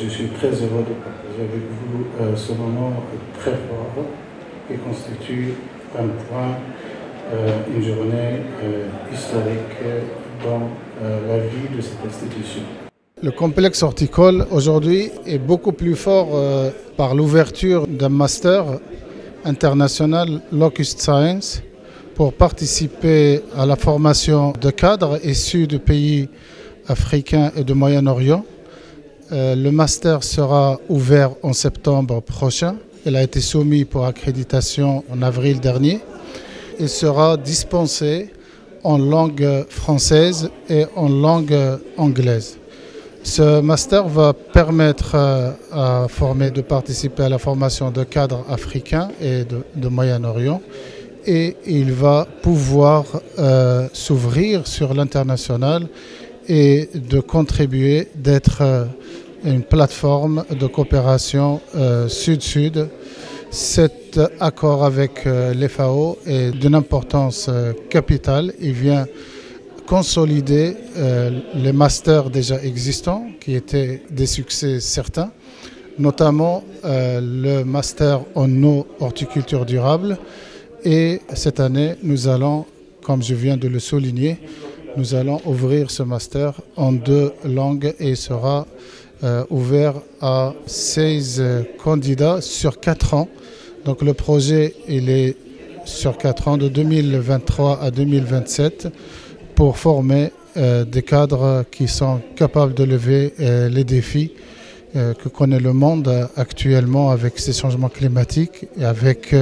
je suis très heureux de partager avec vous ce moment très fort qui constitue un point, une journée historique dans la vie de cette institution. Le complexe horticole aujourd'hui est beaucoup plus fort par l'ouverture d'un master international Locust Science pour participer à la formation de cadres issus de pays africains et du Moyen-Orient. Le master sera ouvert en septembre prochain. Il a été soumis pour accréditation en avril dernier. Il sera dispensé en langue française et en langue anglaise. Ce master va permettre de participer à la formation de cadres africains et de Moyen-Orient et il va pouvoir s'ouvrir sur l'international et de contribuer, d'être une plateforme de coopération sud-sud. Cet accord avec l'FAO est d'une importance capitale. Il vient consolider les masters déjà existants qui étaient des succès certains, notamment le master en eau horticulture durable. Et cette année, nous allons, comme je viens de le souligner, nous allons ouvrir ce master en 2 langues et il sera ouvert à 16 candidats sur 4 ans. Donc le projet il est sur 4 ans, de 2023 à 2027. Pour former des cadres qui sont capables de lever les défis que connaît le monde actuellement avec ces changements climatiques et avec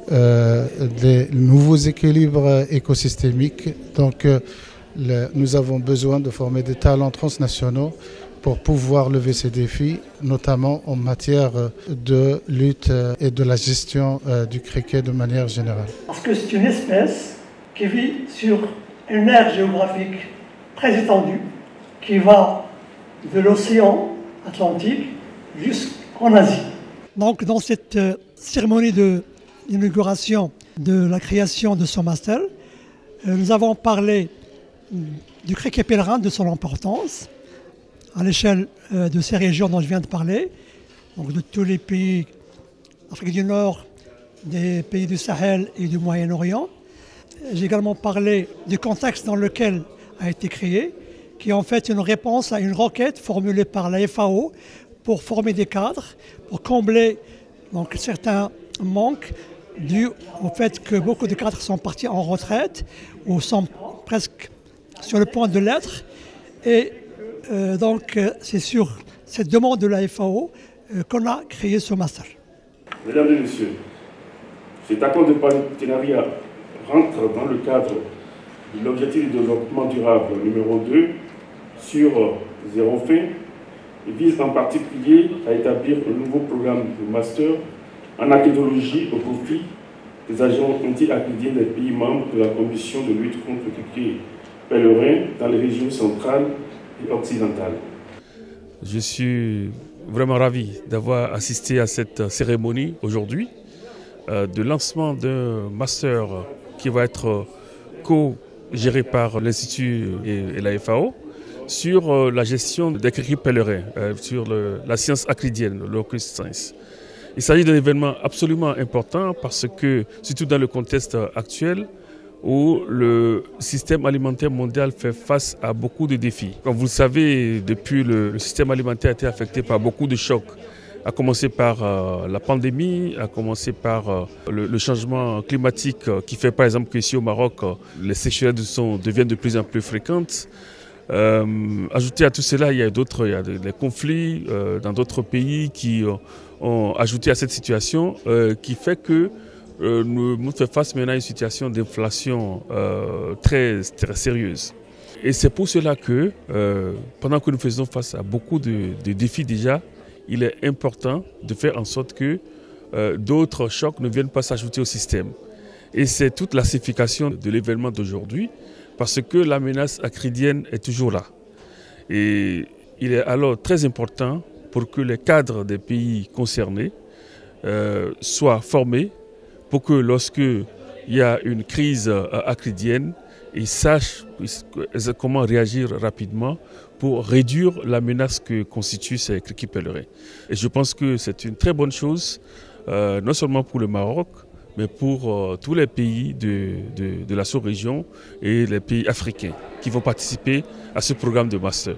des nouveaux équilibres écosystémiques. Donc nous avons besoin de former des talents transnationaux pour pouvoir lever ces défis, notamment en matière de lutte et de la gestion du criquet de manière générale. Parce que c'est une espèce qui vit sur une aire géographique très étendue qui va de l'océan Atlantique jusqu'en Asie. Donc dans cette cérémonie d'inauguration de la création de ce master, nous avons parlé du criquet pèlerin, de son importance à l'échelle de ces régions dont je viens de parler, donc de tous les pays d'Afrique du Nord, des pays du Sahel et du Moyen-Orient. J'ai également parlé du contexte dans lequel a été créé, qui est en fait une réponse à une requête formulée par la FAO pour former des cadres, pour combler donc, certains manques dus au fait que beaucoup de cadres sont partis en retraite ou sont presque sur le point de l'être. Et donc c'est sur cette demande de la FAO qu'on a créé ce master. Mesdames et messieurs, cet accord de partenariat rentre dans le cadre de l'objectif de développement durable numéro 2 sur zéro faim et vise en particulier à établir un nouveau programme de master en archéologie au profit des agents anti-acridiens des pays membres de la Commission de lutte contre le criquet pèlerin dans les régions centrales et occidentales. Je suis vraiment ravi d'avoir assisté à cette cérémonie aujourd'hui de lancement d'un master qui va être co-géré par l'Institut et la FAO sur la gestion des criquets pèlerins, sur la science acridienne, le Locust Science. Il s'agit d'un événement absolument important parce que, surtout dans le contexte actuel, où le système alimentaire mondial fait face à beaucoup de défis. Comme vous le savez, depuis le système alimentaire a été affecté par beaucoup de chocs, à commencer par la pandémie, à commencer par le changement climatique qui fait par exemple qu'ici au Maroc, les sécheresses deviennent de plus en plus fréquentes. Ajouté à tout cela, il y a des conflits dans d'autres pays qui ont ajouté à cette situation qui fait que nous faisons face maintenant à une situation d'inflation très, très sérieuse. Et c'est pour cela que, pendant que nous faisons face à beaucoup de défis déjà, il est important de faire en sorte que d'autres chocs ne viennent pas s'ajouter au système. Et c'est toute la signification de l'événement d'aujourd'hui, parce que la menace acridienne est toujours là. Et il est alors très important pour que les cadres des pays concernés soient formés pour que lorsque il y a une crise acridienne, ils sachent comment réagir rapidement pour réduire la menace que constituent ces criquets pèlerins. Et je pense que c'est une très bonne chose, non seulement pour le Maroc, mais pour tous les pays de la sous-région et les pays africains qui vont participer à ce programme de master.